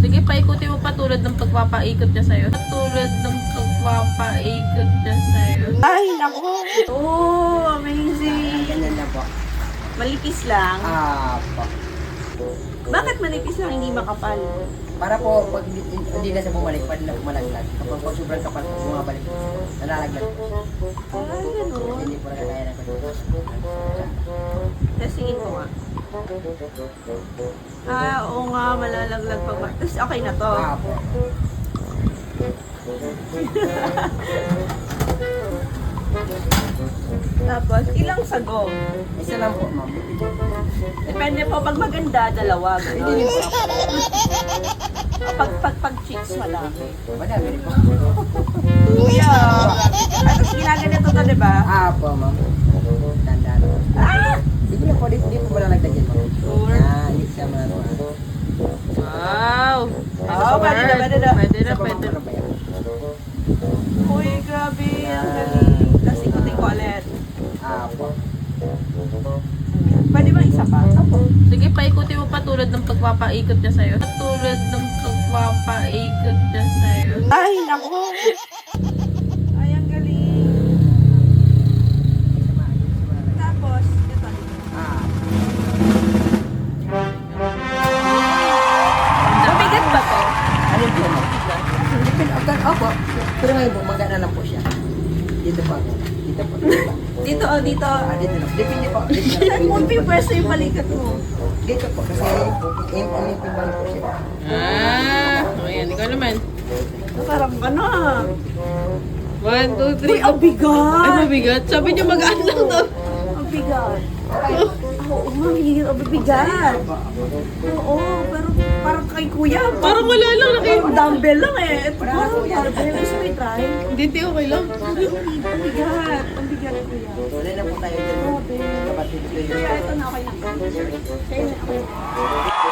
Sige, paikutin mo pa tulad ng pagpapaikot niya sa'yo. Tulad ng pagpapaikot niya sa'yo. Ay, naku. Oh, amazing. Ganyan na po. Malipis lang. Po. Bakit manipis lang, hindi makapal? Para po, pag hindi na siya bumalik, pwede na pumalaglag. Kapag pag sobrang kapal, bumabalik po. Nalalaglag po. Ay, gano'n. Hindi po nakakaya ng pag Testingin ko nga. Ah, oo nga, malalaglag pag tapos okay na to. Po. Tapos, ilang sago? Isa lang po, ma'am. Depende po, pag maganda, dalawa. Hindi Gano'n. po. Pag chicks, madami. Madami rin po. Kuya! Tapos ginaganito to, diba? Po, ma'am. Tandaan po. Hindi po, hindi po malalagdag yan, ma'am. Sure. Yan, hindi siya malalagdag. Wow! Oo, pwede na, pwede na. Pwede na, Isa po, ma'am, pwede. ano ba yan? Uy, grabe, ang galing. Tapos ikutin ko ulit. Po. Pwede ba isa pa? Sige, paikutin mo pa tulad ng pagpapaikot niya sa'yo. Tulad ng pagpapaikot niya sa'yo. Ay, naku. Ay, ang galing. Tapos, ito. Mabigat ba to? Ano po, ma'am? Opo. Pero ngayon po, magana lang po siya. Dito po ako. Dito po. Dito, oh, dito. Dito lang. Depende po. Dito Saan mo pipwesto yung balikat mo? Dito po. Kasi implement po siya. Ayan, ikaw naman. Parang ano ah. 1, 2, Uy, 3. ang bigat. Ay, mabigat. Sabi niyo magaan lang to. Ang bigat. Oo, mami, ang bigat. Oo, pero parang kay kuya. Parang wala lang. Parang dumbbell lang eh. Ito parang dumbbell. Gusto mo i-try? Hindi, okay lang. Ang bigat. Ang bigat, kuya. Wala na po tayo dyan. Grabe. Kapatid ko yun. Kuya, ito na okay lang. Sa'yo na ako.